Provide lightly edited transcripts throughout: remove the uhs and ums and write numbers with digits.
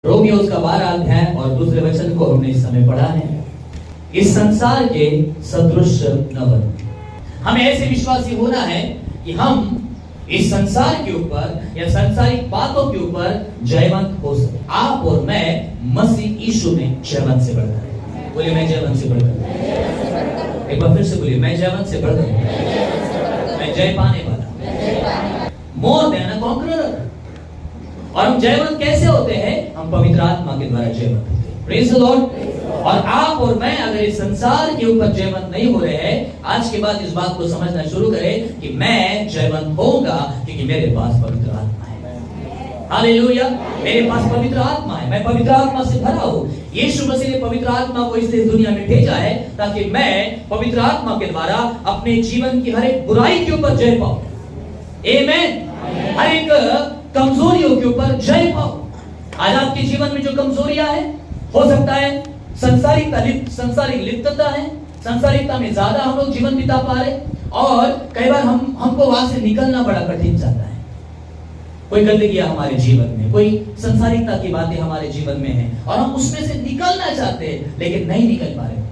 Romeo उसका 12 अध्याय और दूसरे वचन को हमने इस समय पढ़ा है। इस संसार के सदृश न बनो। हमें ऐसे विश्वासी होना है कि हम इस संसार के ऊपर या सांसारिक बातों के ऊपर जयवंत हो सके। आप और मैं मसीह यीशु में जयवंत से बढ़कर है। बोलिए मैं जयवंत से बढ़कर। एक बार फिर से बोलिए मैं जयवंत से बढ़कर। मैं जय पाने वाला, मोर देन अ कॉन्करर। और हम जयवंत कैसे होते हैं? हम पवित्र आत्मा के द्वारा जयवंत होते हैं। Praise the Lord. और आप और मैं अगर इस संसार के ऊपर जयवंत नहीं हो रहे हैं, आज के बाद इस बात को समझना शुरू करें कि मैं जयवंत होऊंगा क्योंकि मेरे पास पवित्र आत्मा है। हालेलुया। मेरे पास पवित्र आत्मा है, मैं पवित्र आत्मा से भरा हूं। यीशु मसीह ने पवित्र आत्मा को इस दुनिया में भेजा है ताकि मैं पवित्र आत्मा के द्वारा अपने जीवन की हर एक बुराई के ऊपर जय पाऊं। आमीन। हर एक कमजोरियों के ऊपर जय पाओ। आज आपके जीवन में जो कमजोरियां हैं, हो सकता है सांसारिक लिप्तता है, सांसारिकता में ज्यादा हम लोग जीवन बिता पा रहे और कई बार हमको वहां से निकलना बड़ा कठिन जाता है। कोई गंदगी हमारे जीवन में, कोई सांसारिकता की बातें हमारे जीवन में है और हम उसमें से निकलना चाहते हैं लेकिन नहीं निकल पा रहे।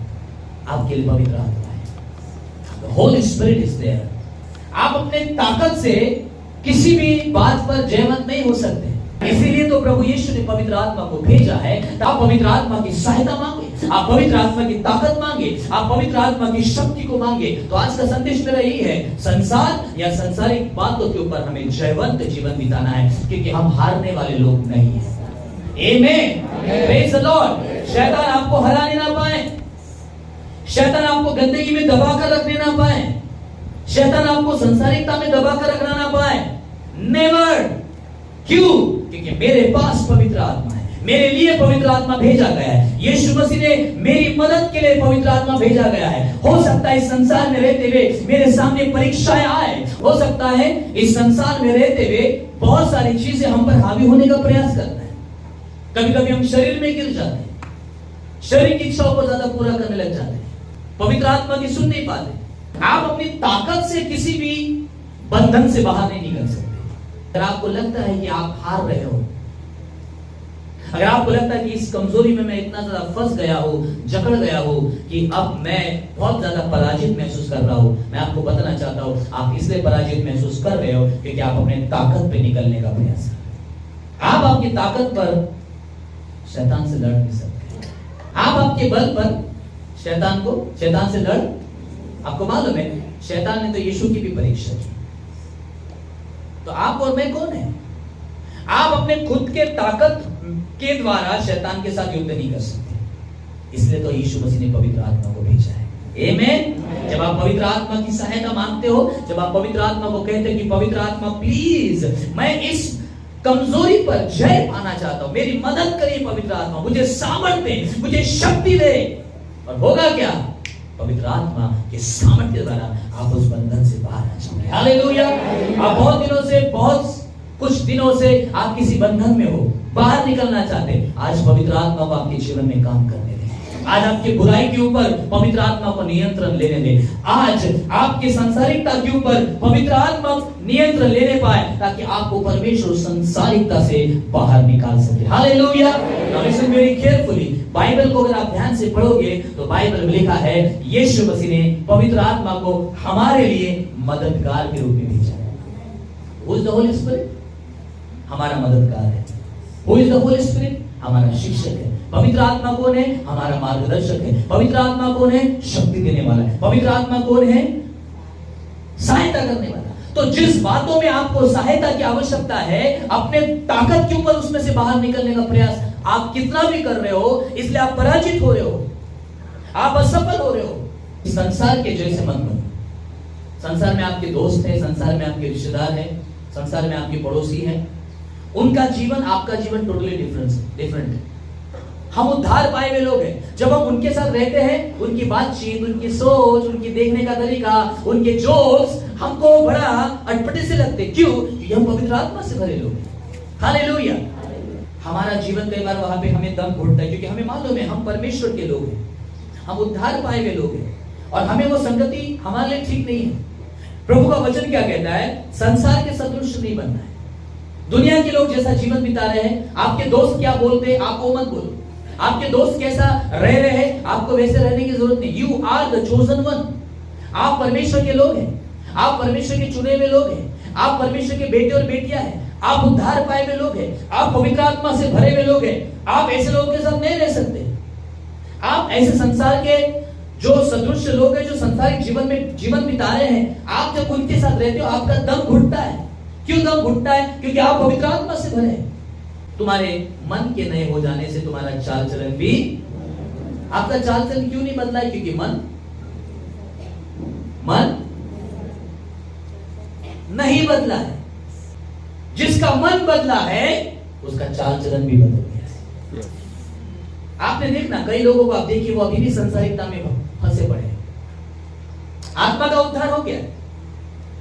आपके लिए पवित्र आत्मा है, होली स्पिरिट इज देयर। आप अपने ताकत से किसी भी बात पर जयवंत नहीं हो सकते। इसीलिए तो प्रभु यीशु ने पवित्र आत्मा को भेजा है। आप पवित्र आत्मा की सहायता मांगे, आप पवित्र आत्मा की ताकत मांगे, आप पवित्र आत्मा की शक्ति को मांगे। तो आज का संदेश मेरा यही है, संसार या सांसारिक बातों के ऊपर हमें जयवंत जीवन बिताना है क्योंकि हम हारने वाले लोग नहीं हैं। आमीन। Praise the Lord. शैतान आपको हराने ना पाए, शैतान आपको गंदगी में दबा कर रखने ना पाए, शैतान आपको संसारिकता में दबा कर रखना ना पाए। नेवर। क्यों? क्योंकि मेरे पास पवित्र आत्मा है, मेरे लिए पवित्र आत्मा भेजा गया है। यीशु मसीह ने मेरी मदद के लिए पवित्र आत्मा भेजा गया है। हो सकता है इस संसार में रहते हुए मेरे सामने परीक्षाएं आए, हो सकता है इस संसार में रहते हुए बहुत सारी चीजें हम पर हावी होने का प्रयास करते हैं। कभी कभी हम शरीर में गिर जाते हैं, शरीर की इच्छाओं को ज्यादा पूरा करने लग जाते हैं, पवित्र आत्मा की सुन नहीं पाते। आप अपनी ताकत से किसी भी बंधन से बाहर नहीं निकल सकते। अगर आपको लगता है कि आप हार रहे हो, अगर आपको लगता है कि इस कमजोरी में मैं इतना ज्यादा फंस गया हूं, जकड़ गया हूं कि अब मैं बहुत ज्यादा पराजित महसूस कर रहा हूं, मैं आपको बताना चाहता हूं आप इसलिए पराजित महसूस कर रहे हो क्योंकि आप अपने ताकत पे निकलने का प्रयास कर रहे हो। आप आपकी ताकत पर शैतान से लड़ नहीं सकते। आप आपके बल पर शैतान से लड़। आपको मालूम है शैतान ने तो यीशु की भी परीक्षा की। तो आप और मैं कौन है? आप अपने खुद के ताकत के द्वारा शैतान के साथ युद्ध नहीं कर सकते। इसलिए तो यीशु मसीह ने पवित्र आत्मा को भेजा है। आमीन। जब आप पवित्र आत्मा की सहायता मांगते हो, जब आप पवित्र आत्मा को कहते हैं कि पवित्र आत्मा प्लीज मैं इस कमजोरी पर जय पाना चाहता हूं, मेरी मदद करिए पवित्र आत्मा, मुझे सामर्थ्य दे, मुझे शक्ति दे। और होगा क्या? पवित्र आत्मा के सामर्थ्य के द्वारा आप उस बंधन से बाहर आ जाओगे। हालेलुया। आप बहुत कुछ दिनों से आप किसी बंधन में हो, बाहर निकलना चाहते हैं। आज पवित्र आत्मा को आपके जीवन में काम करने दें। आज आपकी बुराई के ऊपर पवित्र आत्मा को नियंत्रण लेने दें। आज आपकी सांसारिकता के ऊपर पवित्र आत्मा नियंत्रण लेने पाए ताकि आपको परमेश्वर सांसारिकता से बाहर निकाल सके। Hallelujah. Now listen very carefully. Bible को अगर आप ध्यान से पढ़ोगे तो बाइबल में लिखा है यीशु मसीह ने पवित्र आत्मा को हमारे लिए मददगार के रूप में भेजा है। Who is the Holi spirit? हमारा मददगार है। Who is the Holi spirit? हमारा शिक्षक है। पवित्र आत्मा कौन है? हमारा मार्गदर्शक है। पवित्र आत्मा कौन है? शक्ति देने वाला है। पवित्र आत्मा कौन है? सहायता करने वाला। तो जिस बातों में आपको सहायता की आवश्यकता है, अपने ताकत के ऊपर उसमें से बाहर निकलने का प्रयास आप कितना भी कर रहे हो, इसलिए आप पराजित हो रहे हो, आप असफल हो रहे हो। संसार के जैसे मत बनो। संसार में आपके दोस्त हैं, संसार में आपके रिश्तेदार हैं, संसार में आपके पड़ोसी हैं। उनका जीवन आपका जीवन टोटली डिफरेंट है। हम उद्धार पाए हुए लोग हैं। जब हम उनके साथ रहते हैं, उनकी बातचीत, उनकी सोच, उनकी देखने का तरीका, उनके जोक्स हमको बड़ा अटपटे से लगते। क्यों? क्योंकि हम पवित्र आत्मा से भरे लोग हैं। हालेलुया। हमारा जीवन कई बार वहां पे हमें दम घुटता है क्योंकि हमें मालूम है हम परमेश्वर के लोग हैं, हम उद्धार पाए हुए लोग हैं और हमें वो संगति हमारे लिए ठीक नहीं है। प्रभु का वचन क्या कहता है? संसार के सदृश नहीं बनना है। दुनिया के लोग जैसा जीवन बिता रहे हैं, आपके दोस्त क्या बोलते हैं आप वो मत बोलो। आपके दोस्त कैसा रह रहे हैं आपको वैसे रहने की जरूरत नहीं। You are the chosen one. आप परमेश्वर के लोग हैं, आप परमेश्वर के चुने हुए लोग हैं, आप परमेश्वर के बेटे और बेटियां हैं, आप उद्धार पाए हुए लोग हैं, आप पवित्र आत्मा से भरे हुए लोग हैं। आप ऐसे लोगों के साथ नहीं रह सकते। आप ऐसे संसार के जो सदृश लोग हैं, जो संसारिक जीवन में जीवन बिता रहे हैं, आप जब उनके साथ रहते हो आपका दम घुटता है। क्यों दम घुटता है? क्योंकि आप पवित्र आत्मा से भरे हैं। तुम्हारे मन के नए हो जाने से तुम्हारा चाल चलन भी, आपका चाल चलन क्यों नहीं बदला है? क्योंकि मन नहीं बदला है। जिसका मन बदला है उसका चाल चलन भी बदल गया है। आपने देखना कई लोगों को, आप देखिए वो अभी भी संसारिकता में फंसे पड़े हैं। आत्मा का उद्धार हो गया,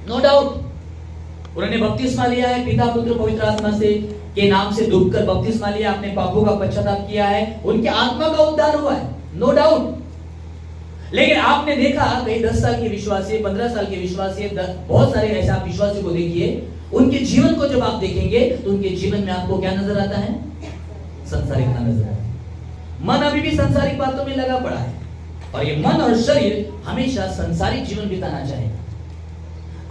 नो डाउट। उन्होंने बपतिस्मा लिया है, पिता पुत्र पवित्र आत्मा से के नाम से डूबकर बपतिस्मा लिया, अपने पापों का पश्चाताप किया है, उनके आत्मा का उद्धार हुआ है, नो डाउट। लेकिन आपने देखा कई 10 साल के विश्वासी, 15 साल के विश्वासी, बहुत सारे ऐसे आप विश्वासी को देखिए, उनके जीवन को जब आप देखेंगे तो उनके जीवन में आपको क्या नजर आता है? संसारिकता नजर आता है। मन अभी भी संसारिक बातों में लगा पड़ा है, और ये मन और शरीर हमेशा संसारिक जीवन बिताना चाहेगा।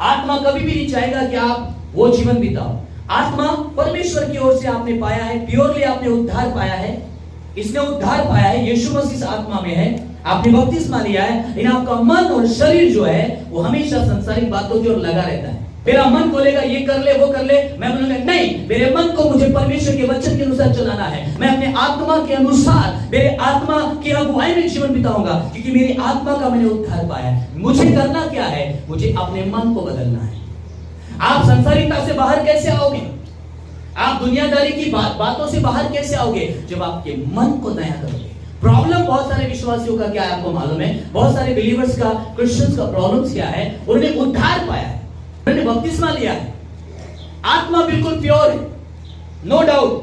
आत्मा कभी भी नहीं चाहेगा कि आप वो जीवन बिताओ। आत्मा परमेश्वर की ओर से आपने पाया है, प्योरली आपने उद्धार पाया है, इसने उद्धार पाया है, यीशु मसीह आत्मा में है, आपने बपतिस्मा लिया है, लेकिन आपका मन और शरीर जो है वो हमेशा संसारिक बातों की ओर लगा रहता है। मेरा मन बोलेगा ये कर ले वो कर ले, मैं बोलूंगा नहीं, मेरे मन को मुझे परमेश्वर के वचन के अनुसार चलाना है। मैं अपने आत्मा के अनुसार, मेरे आत्मा की अगुवाई में जीवन बिताऊंगा, क्योंकि मेरी आत्मा का मैंने उद्धार पाया है। मुझे करना क्या है? मुझे अपने मन को बदलना है। आप संसारिकता से बाहर कैसे आओगे? आप दुनियादारी की बातों से बाहर कैसे आओगे? जब आपके मन को नया करोगे। प्रॉब्लम बहुत सारे विश्वासियों का क्या है आपको मालूम है? बहुत सारे बिलीवर्स का, क्रिश्चियंस का प्रॉब्लम्स क्या है? उन्होंने उद्धार पाया है, उन्होंने बपतिस्मा लिया है, आत्मा बिल्कुल प्योर है, नो डाउट,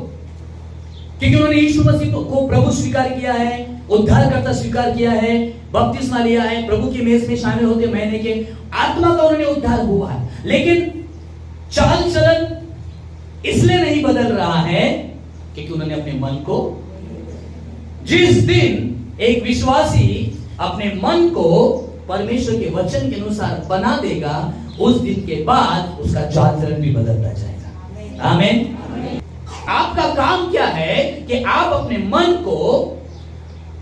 क्योंकि उन्होंने यीशु मसीह को प्रभु स्वीकार किया है, उद्धारकर्ता स्वीकार किया है, बपतिस्मा लिया है, प्रभु की मेज में शामिल होते महीने के, आत्मा का उन्होंने उद्धार हुआ है। लेकिन चाल चलन इसलिए नहीं बदल रहा है क्योंकि उन्होंने अपने मन को, जिस दिन एक विश्वासी अपने मन को परमेश्वर के वचन के अनुसार बना देगा, उस दिन के बाद उसका चाल चलन भी बदलता जाएगा। आमीन। आपका काम क्या है कि आप अपने मन को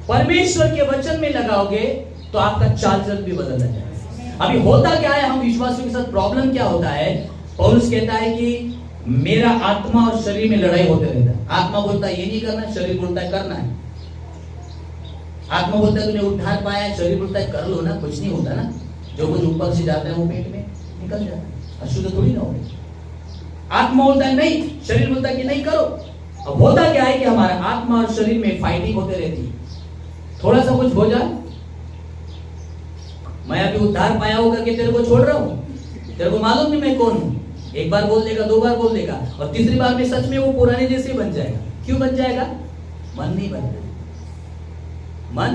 परमेश्वर के वचन में लगाओगे तो आपका चाल चलन भी बदलता जाएगा। अभी होता क्या है, हम विश्वासियों के साथ प्रॉब्लम क्या होता है? पौलुस कहता है कि मेरा आत्मा और शरीर में लड़ाई होते रहता है। आत्मा बोलता है ये नहीं करना, शरीर बोलता है करना है। आत्मा बोलता है तूने उद्धार पाया है, शरीर बोलता है कर लो ना, कुछ नहीं होता ना, जो कुछ ऊपर से जाता है वो पेट में निकल जाता है, अशुद्ध थोड़ी ना होगी। आत्मा बोलता है नहीं, शरीर बोलता है कि नहीं करो। अब होता क्या है कि हमारा आत्मा और शरीर में फाइटिंग होते रहती है। थोड़ा सा कुछ हो जाए, मैं अभी उद्धार पाया होगा कि तेरे को छोड़ रहा हूं, तेरे को मालूम नहीं मैं कौन हूं। एक बार बोल देगा, 2 बार बोल देगा, और तीसरी बार में सच में वो पुराने जैसे बन जाएगा। क्यों बन जाएगा? मन नहीं बन रहा। मन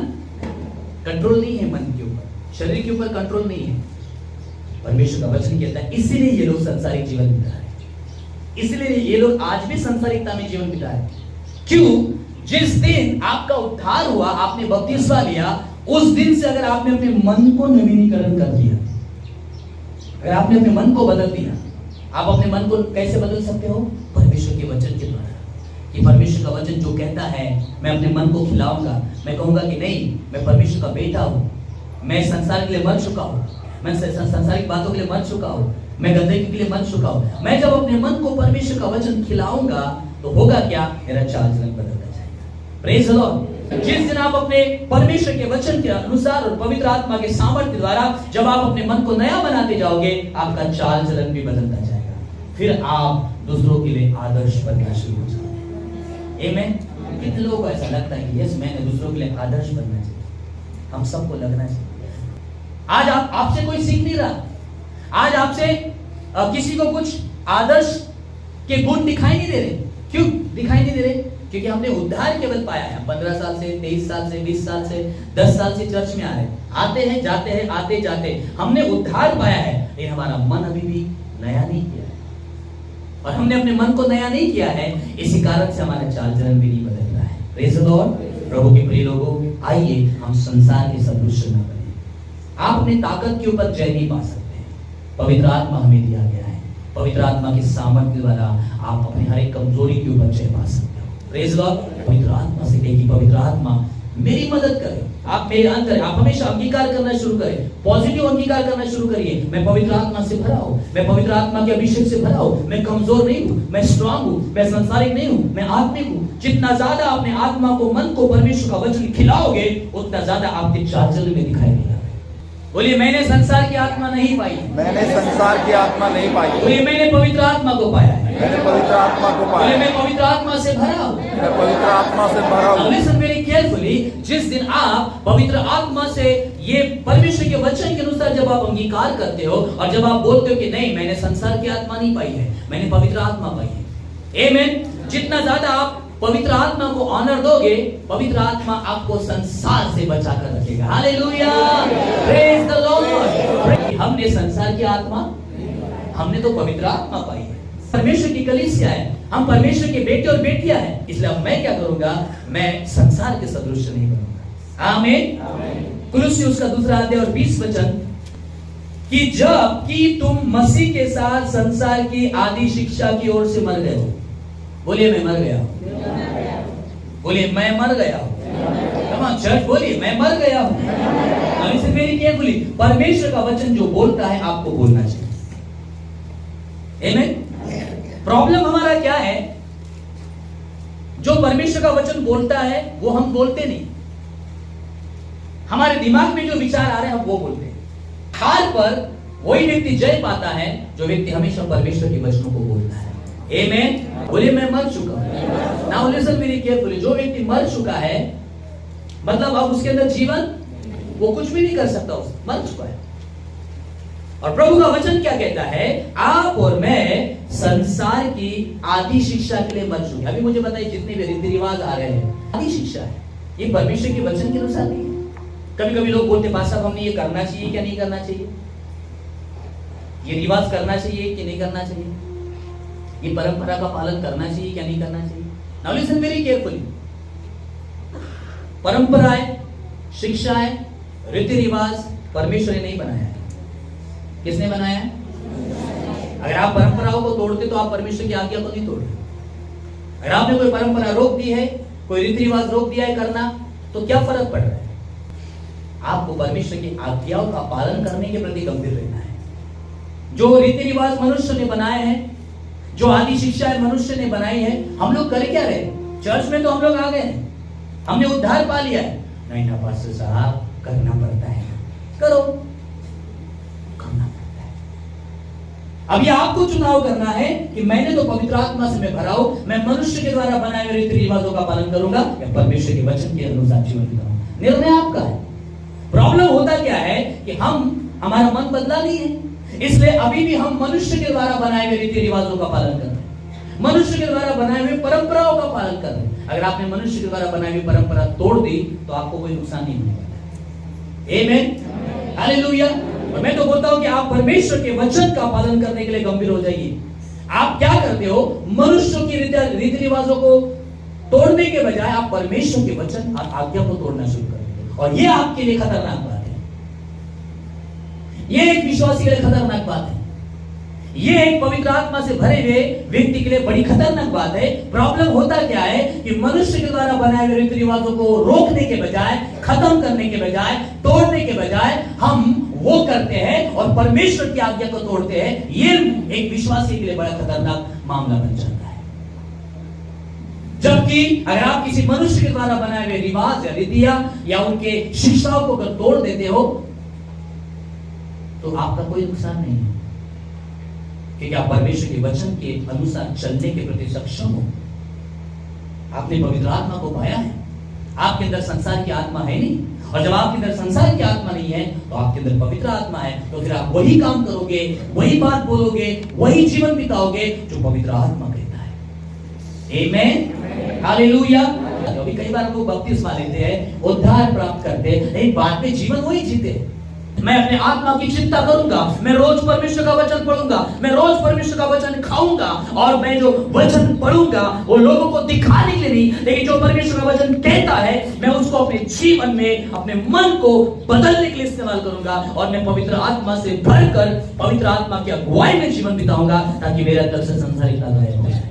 कंट्रोल नहीं है, मन के ऊपर, शरीर के ऊपर कंट्रोल नहीं है। परमेश्वर का वचन कहता है इसीलिए ये लोग संसारिक जीवन बिता रहे हैं, इसलिए ये लोग आज भी संसारिकता में जीवन बिता रहे हैं। क्यों? जिस दिन आपका उद्धार हुआ, आपने बपतिस्मा लिया, उस दिन से अगर आपने अपने मन को नवीनीकरण कर दिया, अगर आपने अपने मन को बदल दिया, आप अपने मन को कैसे बदल सकते हो? परमेश्वर के वचन के द्वारा। कि परमेश्वर का वचन जो कहता है मैं अपने मन को खिलाऊंगा, मैं कहूंगा कि नहीं, मैं परमेश्वर का बेटा हूं, मैं संसार के लिए मर चुका हूं, मैं संसारिक बातों के लिए मर चुका हूं, मैं गंदगी के लिए मर चुका हूं। मैं जब अपने मन को परमेश्वर का वचन खिलाऊंगा तो होगा क्या? मेरा चाल चलन बदलता जाएगा। Praise the Lord. जिस दिन आप अपने परमेश्वर के वचन के अनुसार और पवित्र आत्मा के सामर्थ्य द्वारा जब आप अपने मन को नया बनाते जाओगे, आपका चाल चलन भी बदलता जाएगा। फिर आप दूसरों के लिए आदर्श बनना शुरू हो जाओगे। आमीन। कितने लोगों को ऐसा लगता है कि यस मैंने दूसरों के लिए आदर्श बनना चाहिए? हम सबको लगना चाहिए। आज आपसे कोई सीख नहीं रहा। आज आपसे किसी को कुछ आदर्श के गुण दिखाई नहीं दे रहे। क्यों दिखाई नहीं दे रहे? क्योंकि हमने उद्धार केवल पाया है। 15 साल से, 23 साल से, 20 साल से, 10 साल से चर्च में आ रहे हैं, आते हैं जाते हैं, आते जाते, हमने उद्धार पाया है, लेकिन हमारा मन अभी भी नया नहीं किया है। और हमने अपने मन को नया नहीं किया है, इसी कारण से हमारा चाल चलन भी नहीं बदल रहा है। Praise the Lord. प्रभु के प्रिय लोगों, आइए हम संसार के सदृश न बने। आप अपनी ताकत के ऊपर जय नहीं पा सकते। पवित्र आत्मा हमें दिया गया है, पवित्र आत्मा के सामर्थ्य द्वारा आप अपनी हर एक कमजोरी के ऊपर जय पा सकते हो। Praise the Lord. पवित्र आत्मा से कहे कि पवित्र आत्मा मेरी मदद करे, आप मेरे अंदर, आप हमेशा अंगीकार करना शुरू करें, पॉजिटिव अंगीकार करना शुरू करिए। मैं पवित्र आत्मा से भरा हूं, मैं पवित्र आत्मा के अभिषेक से भरा हूं, मैं कमजोर नहीं हूं, मैं स्ट्रांग हूं, मैं संसारिक नहीं हूं, मैं आत्मिक हूं। जितना ज्यादा अपने आत्मा को, मन को परमेश्वर का वचन खिलाओगे, उतना ज्यादा आपके चाल चलन में दिखाई देगा। बोलिए, मैंने संसार की आत्मा नहीं पाई, मैंने संसार की आत्मा नहीं पाई। बोलिए, मैंने पवित्र आत्मा को पाया है, मैंने पवित्र आत्मा को पाया। बोलिए, मैं पवित्र आत्मा से भरा हूं, मैं पवित्र आत्मा से भरा हूं। Listen very carefully. जिस दिन आप पवित्र आत्मा से ये परमेश्वर के वचन के अनुसार जब आप अंगीकार करते हो और जब आप बोलते हो कि नहीं, मैंने संसार की आत्मा नहीं पाई है, मैंने पवित्र आत्मा पाई है। आमेन। जितना ज्यादा आप पवित्र आत्मा को ऑनर दोगे, पवित्र आत्मा आपको संसार से बचाकर रखेगा। Hallelujah, praise the Lord. हमने संसार की आत्मा, हमने तो पवित्र आत्मा पाई है। परमेश्वर की कलीसिया है, हम परमेश्वर के बेटे और बेटियां हैं, इसलिए अब मैं क्या करूंगा, मैं संसार के सदृश नहीं बनूंगा। आमीन। कुलुस्सी उसका 2 अध्याय और 20 वचन, कि जब कि तुम मसीह के साथ संसार की आदि शिक्षा की ओर से मर गए हो। बोलिए, मैं मर गया हूं। बोलिए, मैं मर गया हूं। कम ऑन चर्च, बोलिए, मैं मर गया हूं। अब इसे मेरी केयरफुली, परमेश्वर का वचन जो बोलता है आपको बोलना चाहिए। आमीन। प्रॉब्लम हमारा क्या है, जो परमेश्वर का वचन बोलता है वो हम बोलते नहीं, हमारे दिमाग में जो विचार आ रहे हैं हम वो बोलते हैं। हार पर वही व्यक्ति जय पाता है जो व्यक्ति हमेशा परमेश्वर के वचनों को बोलता है। आमीन। बोलिए, मैं मर चुका हूं। Now listen very carefully. जो व्यक्ति मर चुका है, मतलब अब उसके अंदर जीवन, वो कुछ भी नहीं कर सकता, मर चुका है। और प्रभु का वचन क्या कहता है, आप और मैं संसार की आदि शिक्षा के लिए मर चुके। अभी मुझे बताइए, जितने भी रीति रिवाज आ रहे हैं, आदि शिक्षा है, ये परमेश्वर के वचन के अनुसार नहीं है। कभी कभी लोग बोलते, पास साहब हमने ये करना चाहिए क्या नहीं करना चाहिए, ये रिवाज करना चाहिए कि नहीं करना चाहिए, ये परंपरा का पालन करना चाहिए क्या नहीं करना चाहिए। Now listen very carefully. परंपराएं, शिक्षाएं, रीति रिवाज परमेश्वर ने नहीं बनाया है। किसने बनाया है? अगर आप परंपराओं को तोड़ते तो आप परमेश्वर की आज्ञा को नहीं तोड़ते। अगर आपने कोई परंपरा रोक दी है, कोई रीति रिवाज रोक दिया है करना, तो क्या फर्क पड़ रहा है? आपको परमेश्वर की आज्ञाओं का पालन करने के प्रति गंभीर रहना है। जो रीति रिवाज मनुष्य ने बनाए हैं, जो आदि शिक्षाएं मनुष्य ने बनाई है, हम लोग कर क्या रहे? चर्च में तो हम लोग आ गए हैं, हमने उद्धार पा लिया है। नहीं ना पास्टर साहब, करना पड़ता है। करो, करना पड़ता है। अभी आपको चुनाव करना है कि मैंने तो पवित्र आत्मा से मैं भरा हूं, मैं मनुष्य के द्वारा बनाए हुए रीति रिवाजों का पालन करूंगा या परमेश्वर के वचन के अनुसार जीवन बिताऊंगा। निर्णय आपका है। प्रॉब्लम होता क्या है कि हमारा मन बदला नहीं है, इसलिए अभी भी हम मनुष्य के द्वारा बनाए हुए रीति रिवाजों का पालन कर रहे हैं, मनुष्य के द्वारा बनाए हुए परंपराओं का पालन कर रहे हैं। अगर आपने मनुष्य के द्वारा बनाई हुई परंपरा तोड़ दी तो आपको कोई नुकसान नहीं होने वाला है। आमीन, हालेलुया। और मैं तो बोलता हूं कि आप परमेश्वर के वचन का पालन करने के लिए गंभीर हो जाइए। आप क्या करते हो? मनुष्यों की रीति रिवाजों को तोड़ने के बजाय आप परमेश्वर के वचन और आज्ञा को तोड़ना शुरू करते हो, और यह आपके लिए खतरनाक बात है। यह एक विश्वासी के लिए खतरनाक बात है। यह एक पवित्र आत्मा से भरे हुए व्यक्ति के लिए बड़ी खतरनाक बात है। प्रॉब्लम होता क्या है कि मनुष्य के द्वारा बनाए हुए रीति रिवाजों को रोकने के बजाय, खत्म करने के बजाय, तोड़ने के बजाय हम वो करते हैं और परमेश्वर की आज्ञा को तोड़ते हैं। यह एक विश्वासी के लिए बड़ा खतरनाक मामला बन जाता है। जबकि अगर आप किसी मनुष्य के द्वारा बनाए हुए रिवाज या रीतियां या उनके शिक्षाओं को अगर तोड़ देते हो तो आपका कोई नुकसान नहीं है, क्योंकि आप परमेश्वर के वचन के अनुसार चलने के प्रति सक्षम हो। आपने पवित्र आत्मा को पाया है, आपके अंदर संसार की आत्मा है नहीं, और जब आपके अंदर संसार की आत्मा नहीं है तो आपके अंदर पवित्र आत्मा है। तो फिर आप वही काम करोगे, वही बात बोलोगे, वही जीवन बिताओगे जो पवित्र आत्मा कहता है। आमीन, हालेलुया। अभी कई बार हम लोग बपतिस्मा लेते हैं, उद्धार प्राप्त करते हैं, लेकिन बाद में जीवन वही जीते। मैं अपने आत्मा की चिंता करूंगा, मैं रोज परमेश्वर का वचन पढ़ूंगा, मैं रोज परमेश्वर का वचन खाऊंगा, और मैं जो वचन पढ़ूंगा वो लोगों को दिखाने के लिए नहीं, लेकिन जो परमेश्वर का वचन कहता है मैं उसको अपने जीवन में, अपने मन को बदलने के लिए इस्तेमाल करूंगा, और मैं पवित्र आत्मा से भरकर पवित्र आत्मा की अगुवाई में जीवन बिताऊंगा, ताकि मेरे अंदर से संसारिकता गायब हो जाए।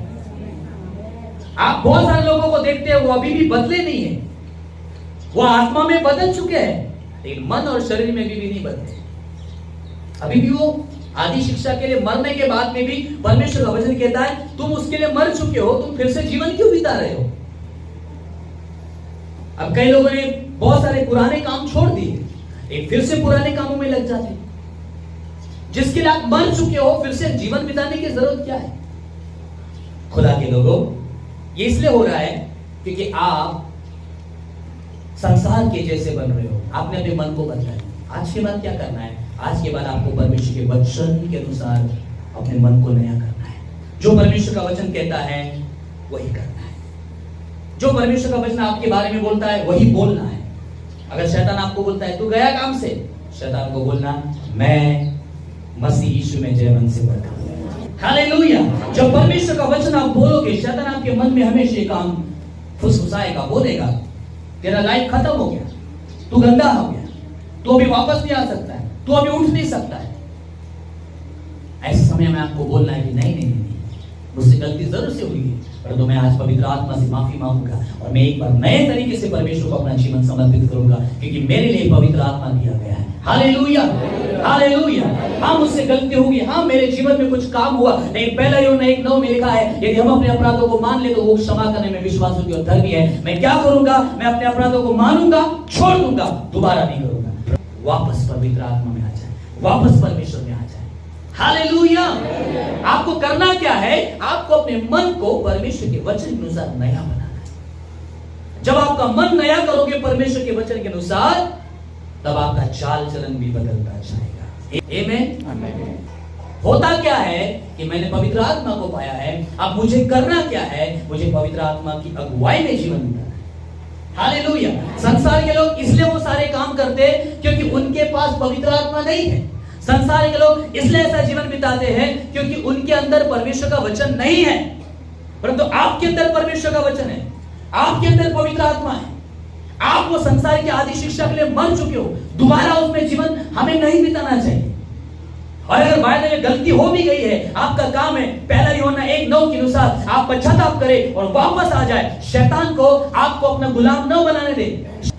आप बहुत सारे लोगों को देखते हैं, वो अभी भी बदले नहीं है, वो आत्मा में बदल चुके हैं, लेकिन मन और शरीर में भी नहीं बदले। अभी भी वो आदि शिक्षा के लिए मरने के बाद में भी परमेश्वर का वचन कहता है तुम उसके लिए मर चुके हो, तुम फिर से जीवन क्यों बिता रहे हो। अब कई लोगों ने बहुत सारे पुराने काम छोड़ दिए, एक फिर से पुराने कामों में लग जाते, जिसके लिए आप मर चुके हो, फिर से जीवन बिताने की जरूरत क्या है। खुदा के लोगों, ये इसलिए हो रहा है क्योंकि आप संसार के जैसे बन रहे हो, आपने अपने मन को बदला है। आज के बाद क्या करना है? आज के बाद आपको परमेश्वर के वचन के अनुसार अपने मन को नया करना है। जो परमेश्वर का वचन कहता है वही करना है, जो परमेश्वर का वचन आपके बारे में बोलता है वही बोलना है। अगर शैतान आपको बोलता है तू गया काम से, शैतान को बोलना मैं मसीह यीशु में जय मन से बढ़ा। हालेलुया। जब परमेश्वर का वचन आप बोलोगे, शैतान आपके मन में हमेशा काम फुसफुसाएगा, बोलेगा तेरा लाइफ खत्म हो गया, तू गंदा हो गया, तू अभी वापस नहीं आ सकता है, तू अभी उठ नहीं सकता है। ऐसे समय में आपको बोलना है कि नहीं नहीं नहीं, मुझसे गलती जरूर से हुई है, परंतु मैं आज पवित्र आत्मा से माफी मांगूंगा और मैं एक बार नए तरीके से परमेश्वर को अपना जीवन समर्पित करूंगा, क्योंकि मेरे लिए पवित्र आत्मा दिया गया है। Hallelujah, hallelujah. हाँ, मुझसे गलती होगी, हाँ मेरे जीवन में कुछ काम हुआ, लेकिन पहला यूहन्ना 1:9 में लिखा है यदि हम अपने अपराधों को मान ले तो वो क्षमा करने में विश्वासयोग्य और धर्मी है। मैं क्या करूंगा? मैं अपने अपराधों को मानूंगा, छोड़ दूंगा, दोबारा नहीं करूंगा। वापस पवित्र आत्मा में आ जाए, वापस परमेश्वर में आ जाए। हालेलुया। आपको करना क्या है? आपको अपने मन को परमेश्वर के वचन के अनुसार नया बनाना है। जब आपका मन नया करोगे परमेश्वर के वचन के अनुसार, तब आपका चाल चलन भी बदलता जाएगा। आमीन। होता क्या है कि मैंने पवित्र आत्मा को पाया है, अब मुझे करना क्या है? मुझे पवित्र आत्मा की अगुवाई में जीवन बिताना है। हालेलुया। संसार के लोग इसलिए वो सारे काम करते हैं क्योंकि उनके पास पवित्र आत्मा नहीं है। संसार के लोग इसलिए ऐसा जीवन बिताते हैं क्योंकि उनके अंदर परमेश्वर का वचन नहीं है, परंतु आपके अंदर परमेश्वर का वचन है, आपके अंदर पवित्र आत्मा है। आप वो संसार की आदि शिक्षा के लिए मर चुके हो, दोबारा उसमें जीवन हमें नहीं बिताना चाहिए। और अगर बाइबल में गलती हो भी गई है, आपका काम है पहला यूहन्ना 1:9 के अनुसार आप पश्चाताप करें और वापस आ जाए। शैतान को आपको अपना गुलाम न बनाने दे।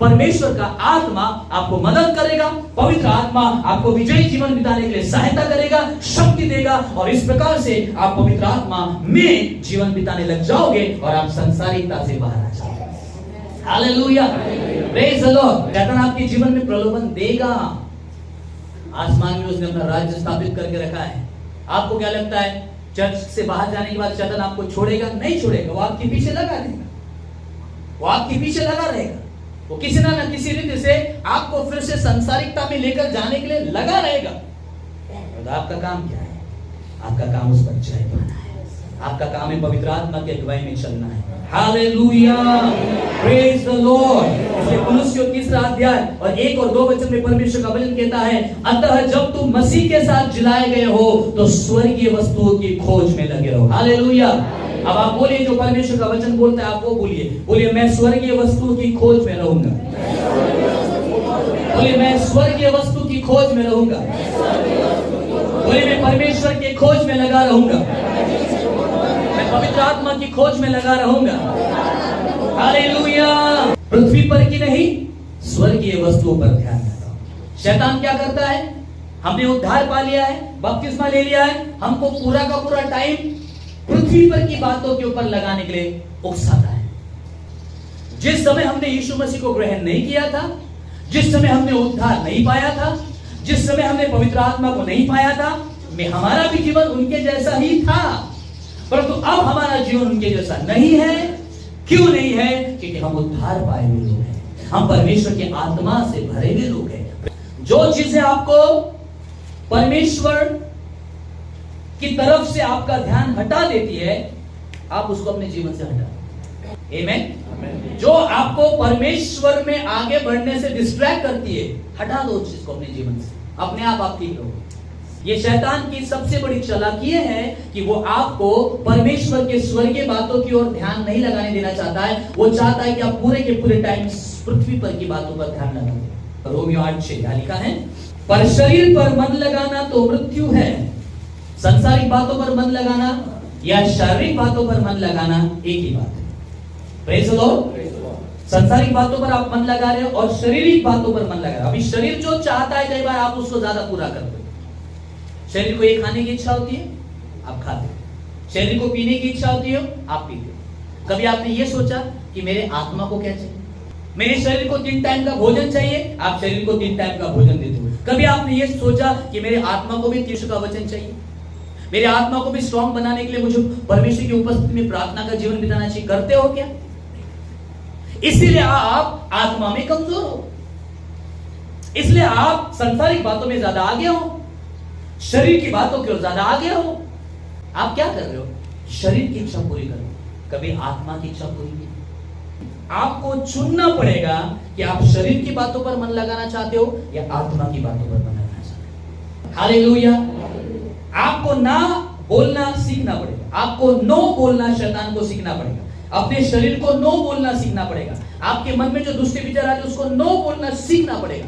परमेश्वर का आत्मा आपको मदद करेगा, पवित्र आत्मा आपको विजयी जीवन बिताने के लिए सहायता करेगा, शक्ति देगा, और इस प्रकार से आप पवित्र आत्मा में जीवन बिताने लग जाओगे और आप संसारिकता से बाहर आ जाओगे। Hallelujah, praise the Lord. शैतान आपके जीवन में प्रलोभन देगा। आसमान में उसने अपना राज्य स्थापित करके रखा है। आपको क्या लगता है चर्च से बाहर जाने के बाद शैतान आपको छोड़ेगा? नहीं छोड़ेगा, वो आपके पीछे लगा रहेगा, वो आपके पीछे लगा रहेगा। वो किसी ना किसी रीति से आपको फिर से संसारिकता में लेकर जाने के लिए लगा रहेगा। तो आपका काम क्या है? आपका काम उस पर जय पाना है। आपका काम है पवित्र आत्मा की अगुवाई में चलना है। Hallelujah, praise the Lord. इसलिए कुलुस्सियों 3 अध्याय और 1 और 2 वचन में परमेश्वर का वचन कहता है, अतः जब तुम मसीह के साथ जिलाए गए हो तो स्वर्गीय वस्तुओं की खोज में लगे रहो। हालेलुया। अब आप बोलिए, जो परमेश्वर का वचन बोलता है आप वो बोलिए। बोलिए, मैं स्वर्गीय वस्तुओं की खोज में रहूंगा। बोलिए, मैं स्वर्गीय वस्तु की खोज में रहूंगा। बोलिए, मैं परमेश्वर की खोज में लगा रहूंगा, मैं पवित्र आत्मा की खोज में लगा रहूंगा। हालेलुया। पृथ्वी पर की नहीं, स्वर्गीय वस्तुओं पर ध्यान देता हूं। शैतान क्या करता है? हमने उद्धार पा लिया है, बपतिस्मा ले लिया है, हमको पूरा का पूरा टाइम पृथ्वी पर की बातों के ऊपर लगाने के लिए उकसाता है। जिस समय हमने यीशु मसीह को ग्रहण नहीं किया था, जिस समय हमने उद्धार नहीं पाया था, जिस समय हमने पवित्र आत्मा को नहीं पाया था, में हमारा भी जीवन उनके जैसा ही था, परंतु अब हमारा जीवन उनके जैसा नहीं है। क्यों नहीं है? क्योंकि हम उद्धार पाए हुए लोग हैं, हम परमेश्वर की आत्मा से भरे हुए लोग हैं। जो चीजें आपको परमेश्वर की तरफ से आपका ध्यान हटा देती है, आप उसको अपने जीवन से हटा दो। आमीन। जो आपको परमेश्वर में आगे बढ़ने से डिस्ट्रैक्ट करती है, हटा दो उस चीज को अपने जीवन से। अपने आप ठीक रहो। ये शैतान की सबसे बड़ी चालाकी है कि वो आपको परमेश्वर के स्वर्गीय बातों की ओर ध्यान नहीं लगाने देना चाहता है। वो चाहता है कि आप पूरे के पूरे टाइम पृथ्वी पर की बातों पर ध्यान लगाएं। रोमियो 8:6 क्या लिखा है? पर शरीर पर मन लगाना तो मृत्यु है। सांसारिक बातों पर मन लगाना या शारीरिक बातों पर मन लगाना एक ही बात है। Praise the Lord. सांसारिक बातों पर आप मन लगा रहे हो और शारीरिक बातों पर मन लगा रहे हो। अभी शरीर जो चाहता है कई बार आप उसको ज्यादा पूरा करते हो। शरीर को ये खाने की इच्छा होती है, आप खाते हो। शरीर को पीने की इच्छा होती है, आप पीते हो। कभी आपने ये सोचा कि मेरे आत्मा को क्या चाहिए? मेरे शरीर को 3 टाइम का भोजन चाहिए, आप शरीर को 3 टाइम का भोजन देते हो। कभी आपने ये सोचा कि मेरे आत्मा को भी 300 का वचन चाहिए, मेरे आत्मा को भी स्ट्रॉन्ग बनाने के लिए मुझे परमेश्वर की उपस्थिति में प्रार्थना का जीवन बिताना चाहिए? करते हो क्या? इसीलिए आप आत्मा में कमजोर हो, इसलिए आप सांसारिक बातों में ज्यादा आगे हो, शरीर की बातों की ओर ज्यादा आगे हो। आप क्या कर रहे हो? शरीर की इच्छा पूरी करो, कभी आत्मा की इच्छा पूरी नहीं। आपको चुनना पड़ेगा कि आप शरीर की बातों पर मन लगाना चाहते हो या आत्मा की बातों पर मन लगाना चाहते हो। हालेलुया। आपको ना बोलना सीखना पड़ेगा, आपको नो बोलना शैतान को सीखना पड़ेगा, अपने शरीर को नो बोलना सीखना पड़ेगा। आपके मन में जो दुष्ट विचार आते हैं उसको नो बोलना सीखना पड़ेगा।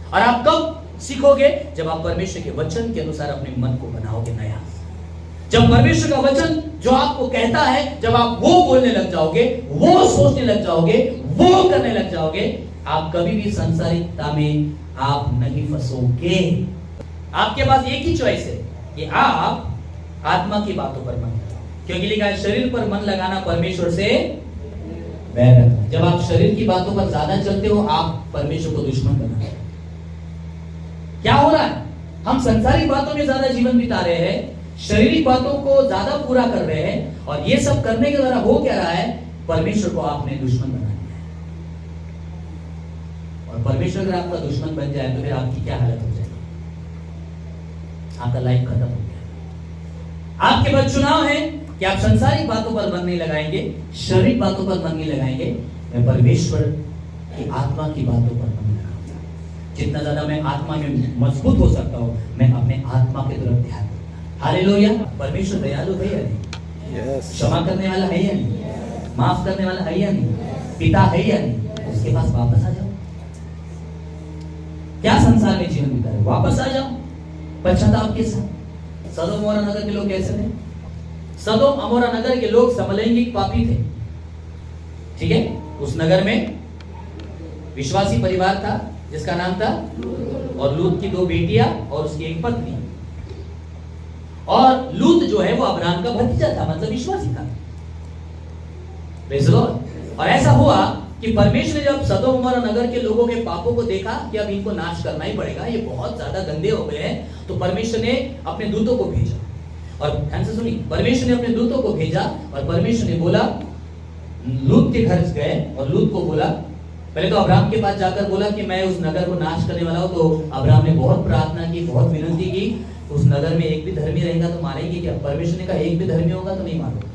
और आप कब सीखोगे? जब आप परमेश्वर के वचन के अनुसार अपने मन को बनाओगे नया। जब परमेश्वर का वचन जो आपको कहता है, जब आप वो बोलने लग जाओगे, वो सोचने लग जाओगे, वो करने लग जाओगे, आप कभी भी सांसारिकता में आप नहीं फंसोगे। आपके पास एक ही चॉइस है कि आप आत्मा की बातों पर मन लगाओ, क्योंकि लिखा है शरीर पर मन लगाना परमेश्वर से बैर रखना। जब आप शरीर की बातों पर ज्यादा चलते हो, आप परमेश्वर को दुश्मन बनाते हो। क्या हो रहा है? हम सांसारिक बातों में ज्यादा जीवन बिता रहे हैं, शारीरिक बातों को ज्यादा पूरा कर रहे हैं, और ये सब करने के द्वारा हो क्या रहा है? परमेश्वर को आपने दुश्मन बना दिया है। और परमेश्वर अगर आपका दुश्मन बन जाए तो फिर आपकी क्या हालत हो जाएगी? आपका लाइफ खत्म हो गया। आपके पास चुनाव है कि आप सांसारिक बातों पर मन नहीं लगाएंगे, शारीरिक बातों पर मन नहीं लगाएंगे, मैं परमेश्वर की आत्मा की बातों पर मन लगाऊंगा। जितना ज्यादा मैं आत्मा में मजबूत हो सकता हूं, मैं अपने आत्मा की तरफ ध्यान दूंगा। हालेलुया। परमेश्वर दयालु है या नहीं? क्षमा करने वाला है या नहीं? माफ करने वाला है या नहीं? पिता है या नहीं? उसके पास वापस आ जाओ। क्या संसार में जीवन बिता रहे? वापस आ जाओ पश्चाताप के साथ। सदोम अमोरा नगर के लोग कैसे थे? सदोम अमोरा नगर के लोग समलैंगिक पापी थे, ठीक है? उस नगर में विश्वासी परिवार था जिसका नाम था और लूत की 2 बेटियां और उसकी एक पत्नी। और लूत जो है वो अब्राहम का भतीजा था, मतलब विश्वासी था। Praise the Lord. और ऐसा हुआ कि परमेश्वर ने जब सदोम अमोरा नगर के लोगों के पापों को देखा कि अब इनको नाश करना ही पड़ेगा, ये बहुत ज्यादा गंदे हो गए हैं, तो परमेश्वर ने अपने दूतों को भेजा। और ध्यान से सुनिए, परमेश्वर ने अपने दूतों को भेजा और परमेश्वर ने बोला, लूत के घर गए और लूत को बोला, पहले तो अब्राहम के पास जाकर बोला कि मैं उस नगर को नाश करने वाला हूं। तो अब्राहम ने बहुत प्रार्थना की, बहुत विनती की, उस नगर में एक भी धर्मी रहेगा तो मारेंगे क्या? परमेश्वर ने कहा एक भी धर्मी होगा तो नहीं मारोगे।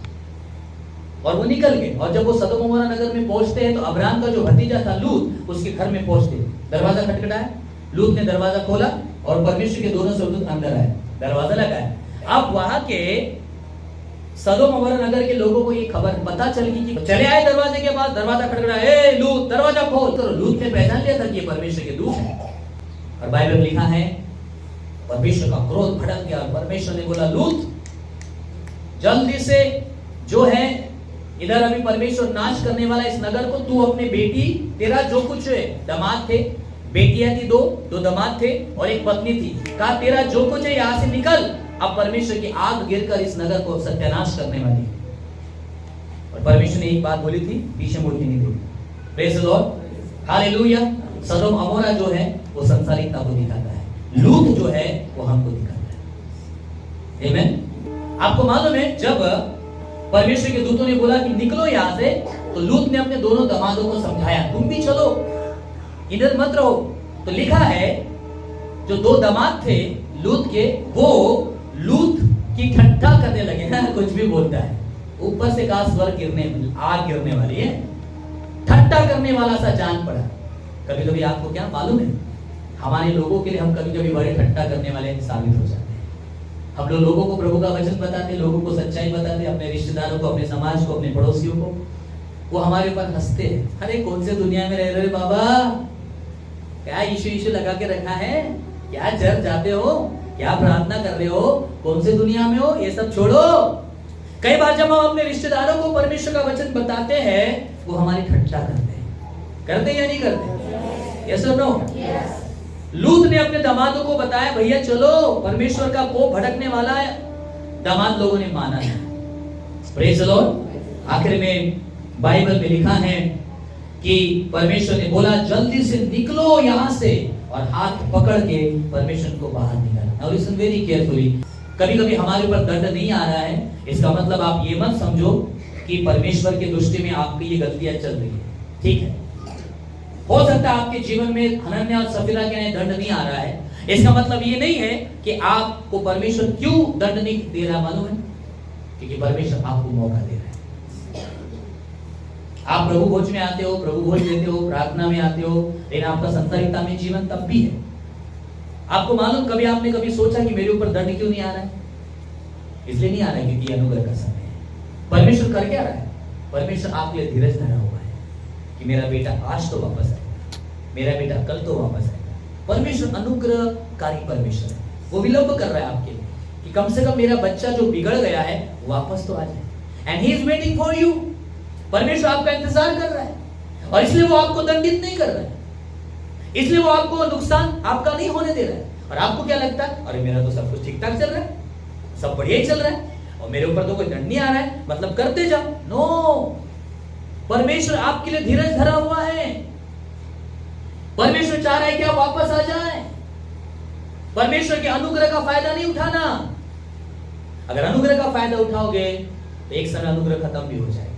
और वो निकल गए। और जब वो सदोम अमोरा नगर में पहुंचते हैं तो अब्राहम का जो भतीजा था लूत, उसके घर में पहुंचते, दरवाजा खटखटाया, लूत ने दरवाजा खोला और परमेश्वर के दोनों स्वर्गदूत अंदर आए, दरवाजा लगाया। अब वहां के सदोम अमोरा नगर के लोगों को ये खबर पता चल गई कि चले आए दरवाजे के पास, दरवाजा खटखटाया, ए लूत दरवाजा खोल। तो लूत ने पहचान लिया था कि ये परमेश्वर के दूत हैं। और बाइबल में लिखा है परमेश्वर का क्रोध भड़क गया और परमेश्वर ने बोला, लूत जल्दी से जो है इधर अभी परमेश्वर नाश करने वाला इस नगर को, तू अपने बेटी, तेरा जो कुछ है, दामाद थे, बेटियां थी, 2 दामाद थे और एक पत्नी थी, कहा तेरा जो कुछ है यहां से निकल, अब परमेश्वर की आग गिरकर इस नगर को सत्यानाश करने वाली है। और परमेश्वर ने एक बात बोली थी, पीछे मुड़ के नहीं देखी। Praise the Lord. हालेलुया। सदोम अमोरा जो है वो संसारिकता को दिखाता है, लूत जो है वो हमको दिखाता है। आमीन। आपको मालूम है जब परमेश्वर के दूतों ने बोला कि निकलो यहां से, तो लूत ने अपने दोनों दामादों को समझाया, तुम भी चलो, इधर मत रहो। तो लिखा है जो 2 दामाद थे लूत के, वो लूत की ठट्ठा करने लगे ना, कुछ भी बोलता है, ऊपर से कहा स्वर गिरने, आग गिरने वाली है, ठट्ठा करने वाला सा जान पड़ा। कभी कभी आपको क्या मालूम है, हमारे लोगों के लिए हम कभी कभी बड़े ठट्टा करने वाले साबित हो जाते हैं। हम लोगों को प्रभु का वचन बताते, लोगों को सच्चाई बताते, अपने रिश्तेदारों को, अपने समाज को, अपने पड़ोसियों को, वो हमारे ऊपर हंसते हैं। अरे कौन से दुनिया में रह रहे हो बाबा, क्या यीशु यीशु लगा के रखा है, क्या चर्च जाते हो, क्या प्रार्थना कर रहे हो, कौन से दुनिया में हो, ये सब छोड़ो। कई बार जब हम अपने रिश्तेदारों को परमेश्वर का वचन बताते हैं, वो हमारी ठट्टा करते या नहीं करते? यस और नो? लूत ने अपने दामादों को बताया, भैया चलो, परमेश्वर का कोप भड़कने वाला है। दामाद लोगों ने माना है। Praise the Lord. आखिर में बाइबल में लिखा है कि परमेश्वर ने बोला जल्दी से निकलो यहां से, और हाथ पकड़ के परमेश्वर को बाहर निकाला। Now listen very carefully. कभी कभी हमारे ऊपर दंड नहीं आ रहा है, इसका मतलब आप ये मत समझो कि परमेश्वर की दृष्टि में आपकी ये गलतियां चल रही है। ठीक है, हो सकता है आपके जीवन में हनन्याह और सफीरा के दंड नहीं आ रहा है, इसका मतलब ये नहीं है कि आपको परमेश्वर क्यों दंड नहीं दे रहा, मालूम है? क्योंकि परमेश्वर आपको मौका दे रहा है। आप प्रभु भोज में आते हो, प्रभु भोज देते हो, प्रार्थना में आते हो, लेकिन आपका संसारिकता में जीवन तब भी है। आपको मालूम, कभी आपने कभी सोचा कि मेरे ऊपर दंड क्यों नहीं आ रहा है? इसलिए नहीं आ रहा है क्योंकि अनुग्रह का समय है। परमेश्वर कर क्या रहा है? परमेश्वर आपके लिए धीरज धरा हुआ है कि मेरा बेटा आज तो वापस आएगा, मेरा बेटा कल तो वापस आएगा। परमेश्वर अनुग्रहकारी परमेश्वर है, वो विलंब कर रहा है आपके लिए कि कम से कम मेरा बच्चा जो बिगड़ गया है वापस तो आ जाए। And he is waiting for you. परमेश्वर आपका इंतजार कर रहा है, और इसलिए वो आपको दंडित नहीं कर रहा है, इसलिए वो आपको नुकसान आपका नहीं होने दे रहा है। और आपको क्या लगता है, अरे मेरा तो सब कुछ ठीक ठाक चल रहा है, सब बढ़िया ही चल रहा है, और मेरे ऊपर तो कोई दंड नहीं आ रहा है, मतलब करते जाओ। नो, परमेश्वर आपके लिए धीरज धरा हुआ है। परमेश्वर चाह रहा है कि आप वापस आ जाएं। परमेश्वर के अनुग्रह का फायदा नहीं उठाना। अगर अनुग्रह का फायदा उठाओगे तो एक समय अनुग्रह खत्म भी हो जाएगा।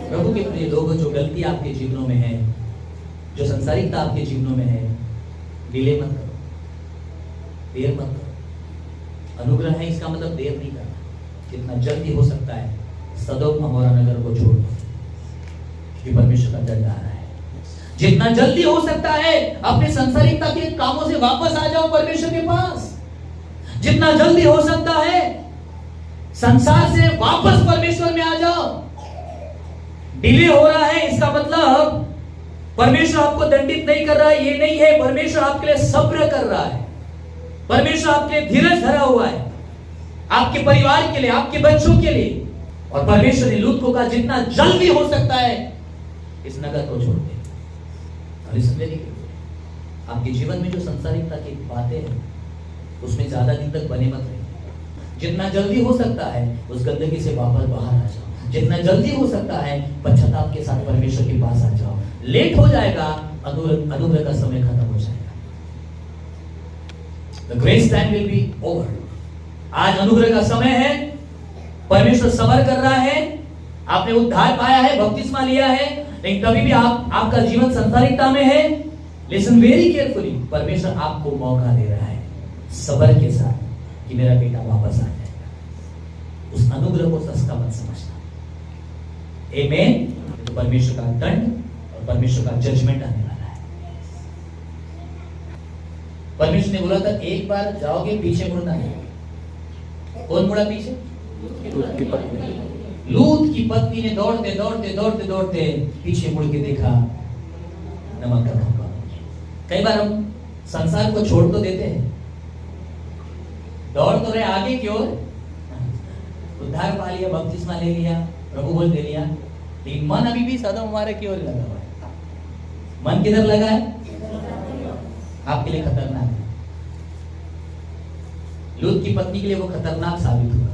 प्रभु के प्रिय लोगों, जो गलती आपके जीवनों में है, जो संसारिकता आपके जीवनों में है, डिले मत करो, देर मत करो। अनुग्रह है, इसका मतलब देर नहीं करना। जितना जल्दी हो सकता है सदोम अमोरा नगर को छोड़ दो, क्योंकि परमेश्वर का दंड आ रहा है। जितना जल्दी हो सकता है अपने संसारिकता के कामों से वापस आ जाओ परमेश्वर के पास। जितना जल्दी हो सकता है संसार से वापस परमेश्वर में आ जाओ। डिले हो रहा है, इसका मतलब परमेश्वर आपको दंडित नहीं कर रहा है, ये नहीं है। परमेश्वर आपके लिए सब्र कर रहा है, परमेश्वर आपके लिए धीरज धरा हुआ है, आपके परिवार के लिए, आपके बच्चों के लिए। और परमेश्वर ने लूत को कहा जितना जल्दी हो सकता है इस नगर को छोड़ दे। और इसमें आपके जीवन में जो संसारिकता की बातें हैं उसमें ज्यादा दिन तक बने मत रहिए। जितना जल्दी हो सकता है उस गंदगी से वापस बाहर आ जाओ। जितना जल्दी हो सकता है पश्चाताप के साथ परमेश्वर के पास आ जाओ। लेट हो जाएगा, अनुग्रह का समय खत्म हो जाएगा। The grace time will be over। आज अनुग्रह का समय है, परमेश्वर सबर कर रहा है। आपने उद्धार पाया है, बपतिस्मा लिया है, लेकिन तभी भी आपका जीवन संसारिकता में है। लिसन वेरी केयरफुली, परमेश्वर आपको मौका दे रहा है सबर के साथ कि मेरा बेटा वापस आ जाएगा। उस अनुग्रह को सस्ता मत समझना। आमेन। तो परमेश्वर का दंड और परमेश्वर का जजमेंट आने वाला है। परमेश्वर ने बोला था एक बार जाओगे पीछे मुड़ना नहीं। कौन मुड़ा पीछे? लूत की पत्नी। लूत की पत्नी ने दौड़ते दौड़ते दौड़ते दौड़ते पीछे मुड़ के देखा, नमक का धब्बा। कई बार हम संसार को छोड़ तो देते हैं, दौड़ तो रहे आगे की ओर, उद्धार पा लिया, बपतिस्मा ले लिया, प्रभु बोल दे लिया, लेकिन मन अभी भी सदम हमारे की ओर लगा हुआ है। मन किधर लगा है? आपके लिए खतरनाक है। लूत की पत्नी के लिए वो खतरनाक साबित हुआ।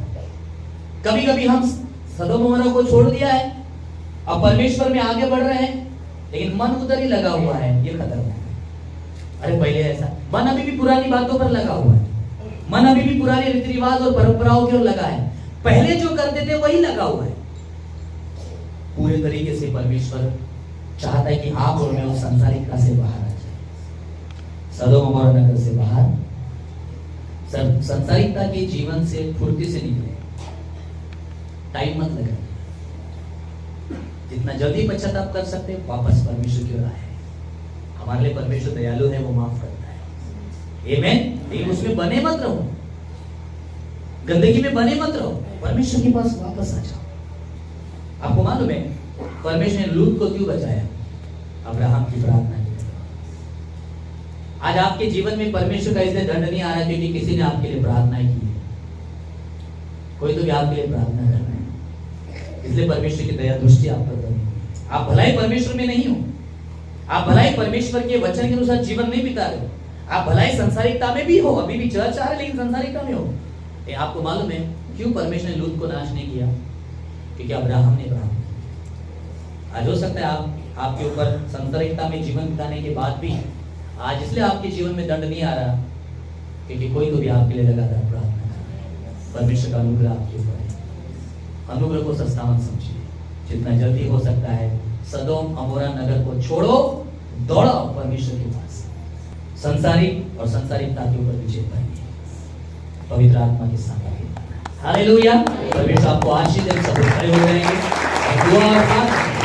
कभी कभी हम सदोम अमोरा को छोड़ दिया है और परमेश्वर में आगे बढ़ रहे हैं, लेकिन मन उधर ही लगा हुआ है, ये खतरनाक है। अरे पहले ऐसा, मन अभी भी पुरानी बातों पर लगा हुआ है, मन अभी भी पुराने रीति रिवाज और परंपराओं की ओर लगा है, पहले जो करते थे वही लगा हुआ है। पूरे तरीके से परमेश्वर चाहता है कि आप और मैं उस संसारिकता से बाहर आ जाए, सदोम अमोरा नगर से बाहर, संसारिकता के जीवन से फुर्ती से निकले। टाइम मत लगाइए, जितना जल्दी पश्चाताप कर सकते वापस परमेश्वर की ओर आए। हमारे लिए परमेश्वर दयालु है, वो माफ करता है। आमेन। लेकिन उसमें बने मत रहो, गंदगी में बने मत रहो, परमेश्वर के पास वापस आ जाओ। आपको मालूम है परमेश्वर ने लूत को क्यों बचाया? अब्राहम की प्रार्थना की। आज आपके जीवन में परमेश्वर का इसलिए दंड नहीं आ रहा क्योंकि किसी ने आपके लिए प्रार्थना की है। कोई तो भी आपके लिए प्रार्थना कर रहा है, इसलिए परमेश्वर की दया दृष्टि आप पर बनी। आप भलाई परमेश्वर में नहीं हो, आप भलाई परमेश्वर के वचन के अनुसार जीवन नहीं बिता रहे हो, आप भलाई संसारिकता में भी हो, अभी भी चर्च आ रहे लेकिन संसारिकता में हो। आपको मालूम है क्यों परमेश्वर ने लूत को नाश नहीं किया? क्योंकि अब्राहम ने प्रार्थना की। आज हो सकता है आपके ऊपर संसारिकता में जीवन बिताने के बाद भी आज इसलिए आपके जीवन में दंड नहीं आ रहा क्योंकि कोई तो भी आपके लिए लगातार प्रार्थना कर रहा है। परमेश्वर का अनुग्रह आपके ऊपर है। अनुग्रह को सस्ता मत समझिए, जितना जल्दी हो सकता है सदोम अमोरा नगर को छोड़ो, दौड़ो परमेश्वर के पास। संसारिक और संसारिकता के ऊपर विजय पाइए पवित्र आत्मा के साथ। हालेलुया। परमेश्वर आपको आशीष दे। सब खड़े हो जाएंगे और दुआ और प्रार्थना